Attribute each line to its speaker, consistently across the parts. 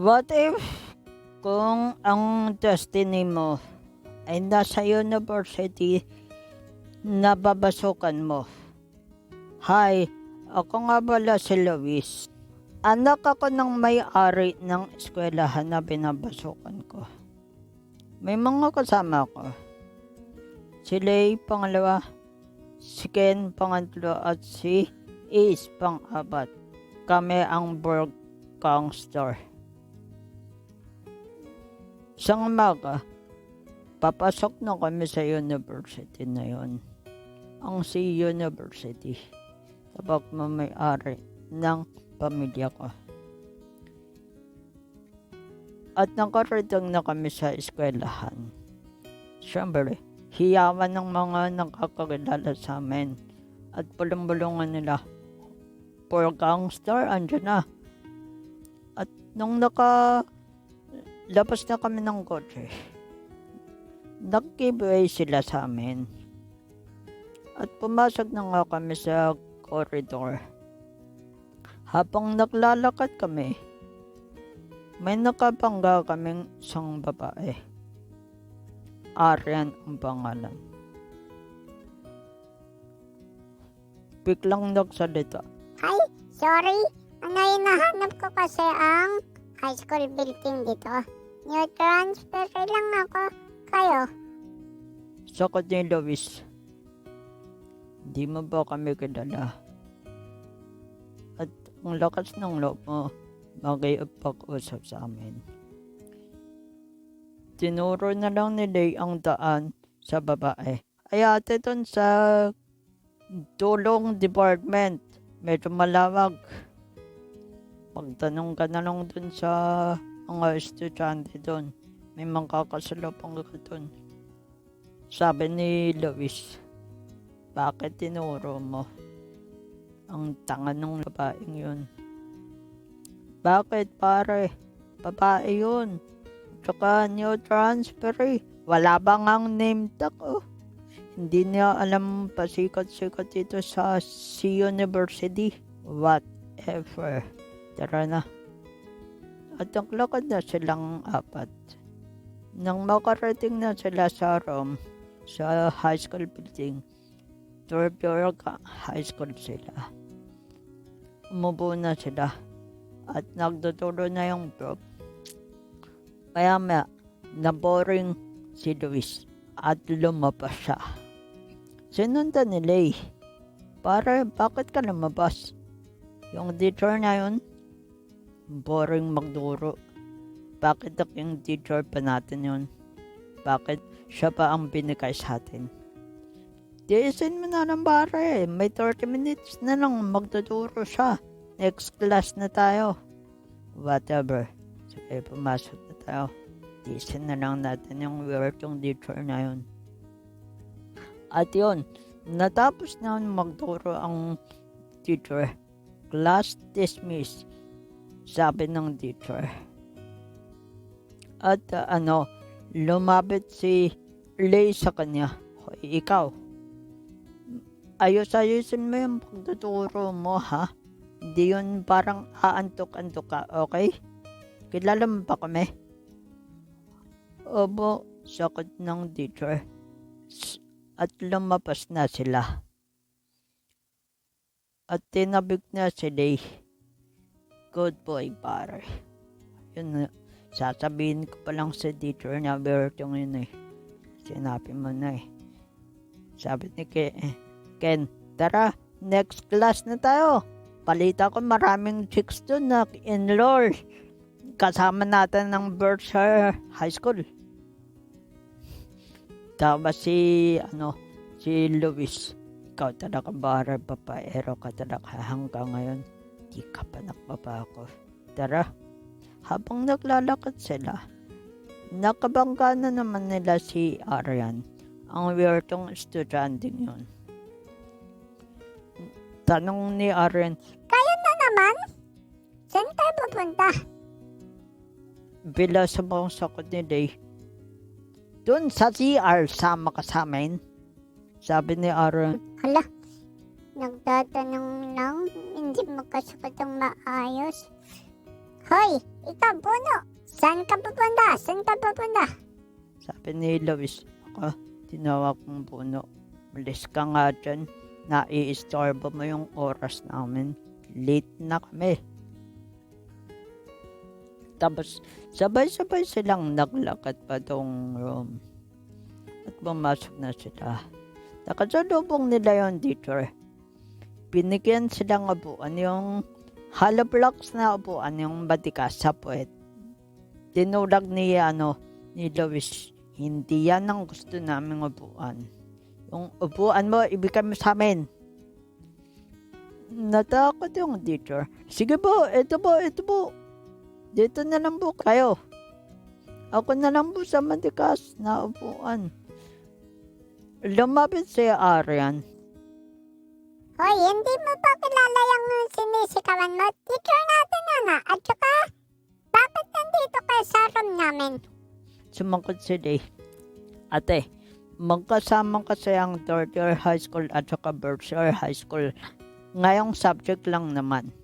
Speaker 1: What if kung ang destiny mo ay nasa university na babasukan mo? Hi, ako nga pala si Luis. Anak ako ng may-ari ng eskwelahan na binabasukan ko. May mga kasama ko. Si Lay, pangalawa. Si Ken, pangatlo. At si Ace, pang-apat. Kami ang Borg Gangster. Isang umaga, papasok na kami sa university na yon. Ang C University. Tapos may-ari ng pamilya ko. At nakarating na kami sa eskwelahan. Siyempre, hiyawan ng mga nakakakilala sa amin. At bulong-bulungan nila. For gangster, andyan na. At nung labas na kami ng kotse, nag-giveaway sila sa amin. At pumasok na nga kami sa corridor. Habang naglalakad kami, may nakabangga kaming isang babae. Arian ang pangalan. Biglang nagsalita.
Speaker 2: Hi, sorry. Hinahanap ko kasi ang high school building dito. New transfer lang ako. Kayo?
Speaker 1: Sagot ni Luis. Di mo ba kami kilala? At ang lakas ng loob mo, makipag-usap sa amin. Tinuro na lang ni Lay ang daan sa babae. Ay ate dun sa tulong department. Medyo malawag. Pagtanong ka na lang dun sa mga estudyante dun. May makakasalubong ka dun. Sabi ni Luis, bakit tinuro mo? Ang tanga ng babaeng yun. Bakit pare? Babae yun. Tsaka new transfer eh. Wala bang ang name tag oh? Hindi niya alam pasikat-sikat dito sa C University. Whatever. Tara na. At naglakad na silang apat. Nang makarating na sila sa room, sa high school building, third floor high school sila. Umupo na sila at nagtuturo na yung prof. Kaya na-boring si Luis at lumabas siya. Sinundan ni Lay. Pare, bakit ka lumabas? Yung teacher na yun, boring magduro. Bakit yung teacher pa natin yun? Bakit siya pa ang binigay sa atin? Diisin mo na lang pare, may 30 minutes na lang magtuturo siya. Next class na tayo. Whatever. Sige, pumasok na tayo. Diisin na lang natin yung work yung teacher na yun. At yun, natapos na magturo ang teacher. Class dismissed, sabi ng teacher. At lumapit si Lay sa kanya. Hoy, ikaw, ayos-ayusin mo yung pagtuturo mo, ha? Hindi yun parang aantok-antok ka, okay? Kilala mo ba kami? Opo, sagot ng teacher. At lumabas na sila. At tinabig na si Lay. Good boy, pare. Yun na. Sasabihin ko pa lang sa teacher na Bertong yun eh. Sinabi mo na eh. Sabi ni Ken, tara, next class na tayo. Palita ko maraming chicks dun na in-law. Kasama natin ng Berkshire High School. Tapos si Luis. Ikaw talaga bara, babaero ka talaga hanggang ngayon. Di ka pa nagbabago. Tara. Habang naglalakad sila, nakabangga na naman nila si Arian, ang weirdong estudyante yun. Tanong ni Arian,
Speaker 2: Kayo na naman? Saan tayo pupunta?
Speaker 1: bila sa mga sakot ni Lay. Doon sa CR, sama ka sa amin. Sabi ni Arian.
Speaker 2: Hala, nagtatanong lang, hindi makasagot ang maayos. Hoy, ikaw puno. Saan ka pupunta? Saan ka pupunta?
Speaker 1: Sabi ni Luis, ako, tinawag kong puno. Malis ka nga dyan. Nai-istorbo mo yung oras namin. Late na kami. Tapos, sabay-sabay silang naglakad pa tong room. At pumasok na sila. Nakasalubong nila yung teacher. Binigyan silang upuan, yung hollow blocks na upuan, yung matikas sa puwet. Tinulag ni Luis, hindi yan ang gusto naming upuan. Yung upuan mo, ibigay mo sa amin. Natakot yung teacher. Sige po, ito po. Dito na lang po kayo. Ako na lang po sa matikas na upuan. Lumapit si Arian.
Speaker 2: Hoy, hindi mo pa kilala yung sinisikawan mo? Teacher natin yan ha. At saka, bakit nandito kayo sa room namin?
Speaker 1: Sumagot si Day. Ate, magkasama kasi ang third year high school at saka first year high school. Ngayong subject lang naman.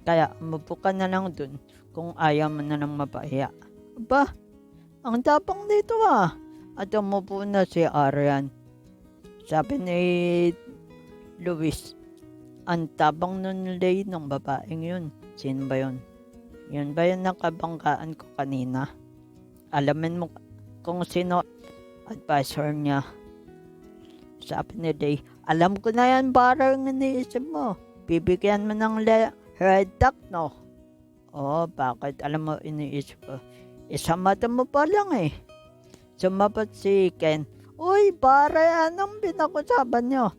Speaker 1: Kaya umupo ka na lang dun kung ayaw mo na lang mapahiya. Aba, ang tapang dito ah. At umupo na si Arian. Sabi ni Luis, ang tabang nun Lay ng babaeng yun. Sino ba yun? Yun ba yung nakabanggaan ko kanina? Alamin mo kung sino advisor niya. Sabi ni Lay, alam ko na yan, parang iniisip mo. Bibigyan mo ng red duck, no? Oh, bakit? Alam mo, iniisip ko. Sa mata mo pa lang eh. Sumapat si Ken. Uy, pare, anong pinag-usapan nyo?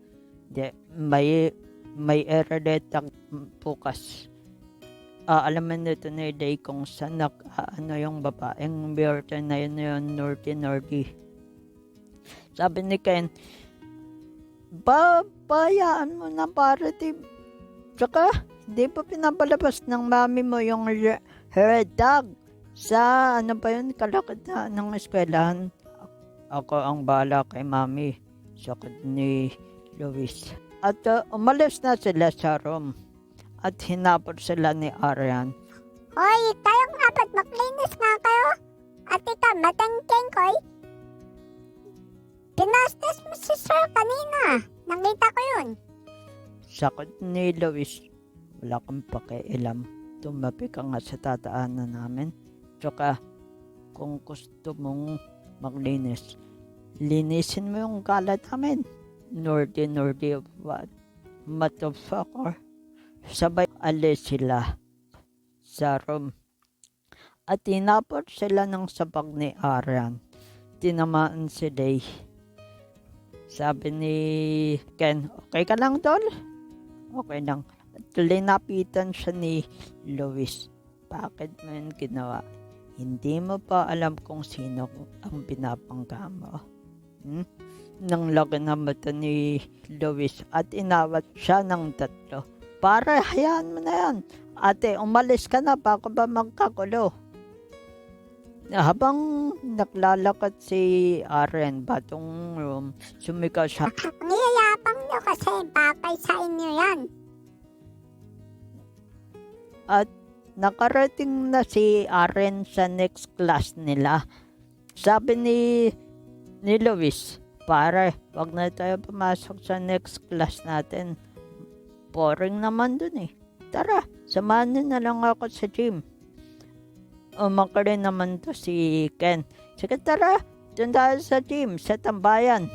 Speaker 1: Di, may red duck bukas. Alaman nito ni Day kung saan yung babaeng birthday na yun, nerdy. Sabi ni Ken, bayaan mo na pare, tsaka, hindi pa pinapalabas ng mami mo yung red dog sa kalakad na ng eskwelahan. Ako ang bala kay mami, sakad ni Luis. At umalis na sila sa room at hinapot sila ni Arian.
Speaker 2: Hoy, kayong apat, maglinis nga kayo. At ikaw, matangking koy. Pinastas mo si sir kanina. Nakita ko yun.
Speaker 1: Sakad ni Luis, wala kang pakialam. Tumabi ka nga sa tataanan namin. Tsaka, kung gusto mong maglinis, linisin mo yung kalat namin. Nerdy, what? Motherfucker. Sabay alis sila sa room. At tinapot sila ng sabag ni Arian. Tinamaan si Day. Sabi ni Ken, okay ka lang, Tol? Okay lang. At linapitan siya ni Luis. Bakit mo yun ginawa? Hindi mo pa alam kung sino ang pinapangga mo. Nang laki na mata ni Luis at inawat siya ng tatlo. Para hayaan mo na yan. Ate, umalis ka na bago ba magkagulo. Habang naglalakad si Aren batong room, sumigaw siya.
Speaker 2: Ang yayapang nyo kasi bakay sa inyo yan.
Speaker 1: At nakarating na si Aren sa next class nila. Sabi ni Luis, pare, wag na tayo pumasok sa next class natin. Boring naman dun eh. Tara, samahan na lang ako sa gym. Umakarin naman to si Ken. Sige tara, dun tayo sa gym, sa tambayan.